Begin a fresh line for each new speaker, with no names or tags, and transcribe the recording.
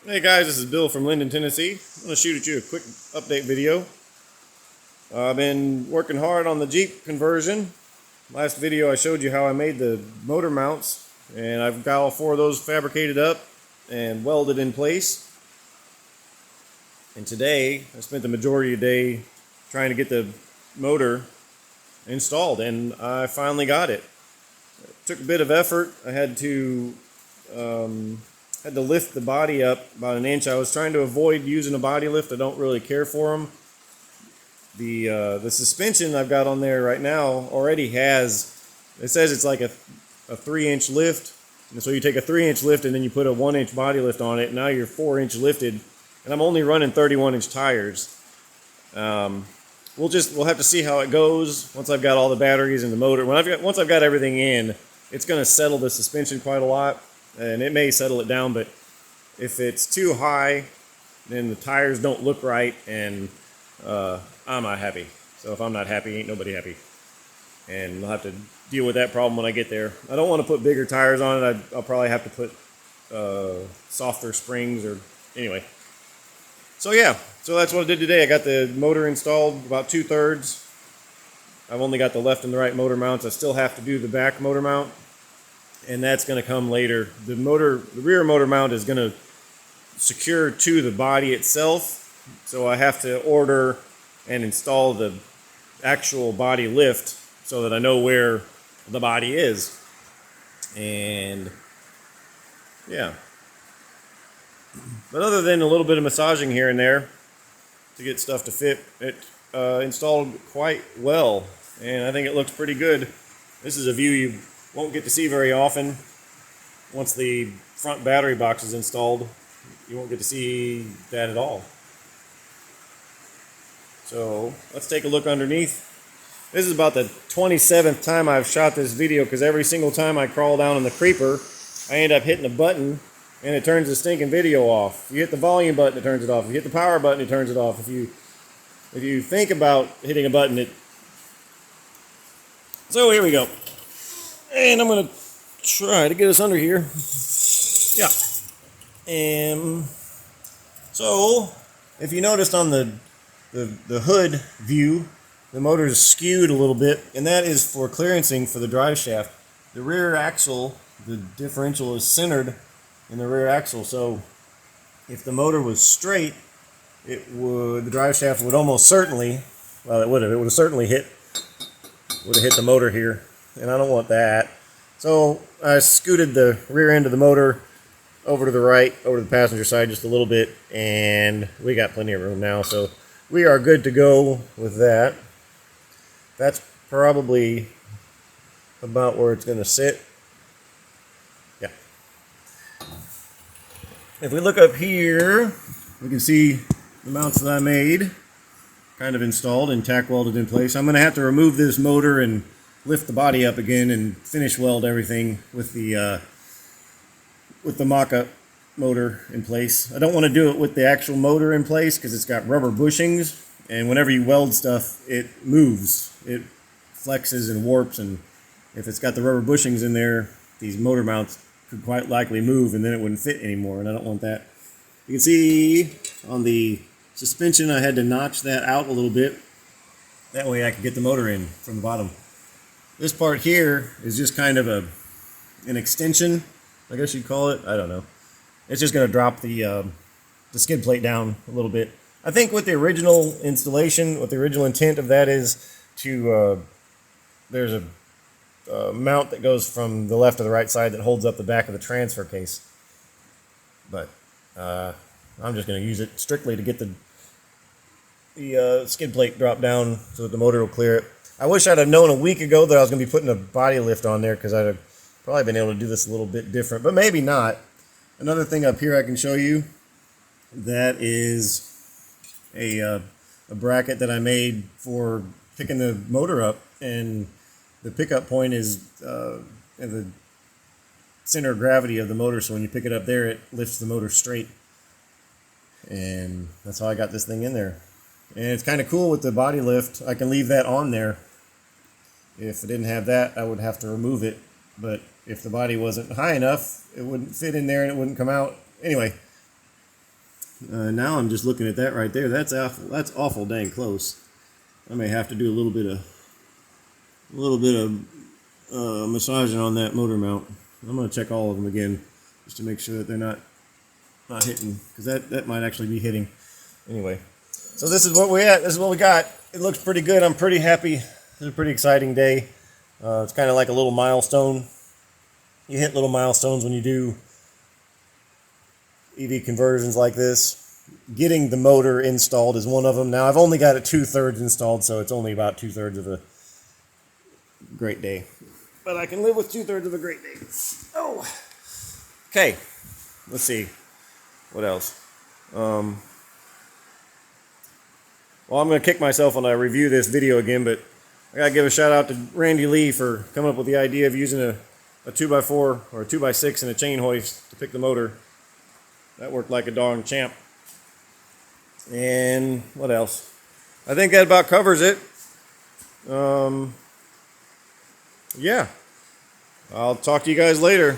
Hey guys, this is Bill from Linden, Tennessee. I'm going to shoot at you a quick update video. I've been working hard on the Jeep conversion. Last video I showed you how I made the motor mounts, and I've got all four of those fabricated up and welded in place. And today I spent the majority of the day trying to get the motor installed, and I finally got it. It took a bit of effort. I had to lift the body up about an inch. I was trying to avoid using a body lift. I don't really care for them. The suspension I've got on there right now already has, it says it's like a 3-inch lift. And so you take a 3-inch lift and then you put a 1-inch body lift on it. And now you're 4-inch lifted. And I'm only running 31-inch tires. We'll have to see how it goes once I've got all the batteries and the motor. Once I've got everything in, it's going to settle the suspension quite a lot. And it may settle it down, but if it's too high, then the tires don't look right, and I'm not happy. So if I'm not happy, ain't nobody happy. And I'll have to deal with that problem when I get there. I don't want to put bigger tires on it. I'll probably have to put softer springs, or anyway. So yeah, so that's what I did today. I got the motor installed about 2/3. I've only got the left and the right motor mounts. I still have to do the back motor mount, and that's going to come later. The rear motor mount is going to secure to the body itself, so I have to order and install the actual body lift so that I know where the body is. And yeah, but other than a little bit of massaging here and there to get stuff to fit, it installed quite well, and I think it looks pretty good. This is a view you won't get to see very often. Once the front battery box is installed, you won't get to see that at all. So let's take a look underneath. This is about the 27th time I've shot this video, because every single time I crawl down in the creeper, I end up hitting a button and it turns the stinking video off. You hit the volume button, it turns it off. If you hit the power button, it turns it off. If you think about hitting a button, it... So here we go. And I'm going to try to get us under here. Yeah. And so, if you noticed on the hood view, the motor is skewed a little bit, and that is for clearancing for the drive shaft. The rear axle, the differential is centered in the rear axle, so if the motor was straight, the drive shaft would almost certainly, well, it would have certainly hit the motor here, and I don't want that. So I scooted the rear end of the motor over to the right, over to the passenger side just a little bit, and we got plenty of room now, so we are good to go with that. That's probably about where it's going to sit. Yeah. If we look up here, we can see the mounts that I made, kind of installed and tack welded in place. I'm going to have to remove this motor and lift the body up again and finish weld everything with the mock-up motor in place. I don't want to do it with the actual motor in place because it's got rubber bushings, and whenever you weld stuff, it moves. It flexes and warps, and if it's got the rubber bushings in there, these motor mounts could quite likely move, and then it wouldn't fit anymore, and I don't want that. You can see on the suspension I had to notch that out a little bit. That way I could get the motor in from the bottom. This part here is just kind of an extension, I guess you'd call it. I don't know. It's just going to drop the skid plate down a little bit. I think with the original installation, what the original intent of that is to, there's a mount that goes from the left to the right side that holds up the back of the transfer case. But I'm just going to use it strictly to get the skid plate dropped down so that the motor will clear it. I wish I'd have known a week ago that I was going to be putting a body lift on there, because I'd have probably been able to do this a little bit different, but maybe not. Another thing up here I can show you, that is a bracket that I made for picking the motor up, and the pickup point is in the center of gravity of the motor, so when you pick it up there, it lifts the motor straight. And that's how I got this thing in there. And it's kind of cool with the body lift. I can leave that on there. If I didn't have that, I would have to remove it. But if the body wasn't high enough, it wouldn't fit in there and it wouldn't come out. Anyway, Now I'm just looking at that right there. That's awful. That's awful dang close. I may have to do a little bit of massaging on that motor mount. I'm going to check all of them again just to make sure that they're not hitting, because that might actually be hitting. Anyway, so this is what we at. This is what we got. It looks pretty good. I'm pretty happy. This is a pretty exciting day. It's kind of like a little milestone. You hit little milestones when you do EV conversions like this. Getting the motor installed is one of them. Now I've only got it 2/3 installed, so it's only about 2/3 of a great day. But I can live with 2/3 of a great day. Oh, okay. Let's see. What else? Well, I'm going to kick myself when I review this video again, but I got to give a shout out to Randy Lee for coming up with the idea of using a 2x4 or a 2x6 and a chain hoist to pick the motor. That worked like a darn champ. And what else? I think that about covers it. Yeah. I'll talk to you guys later.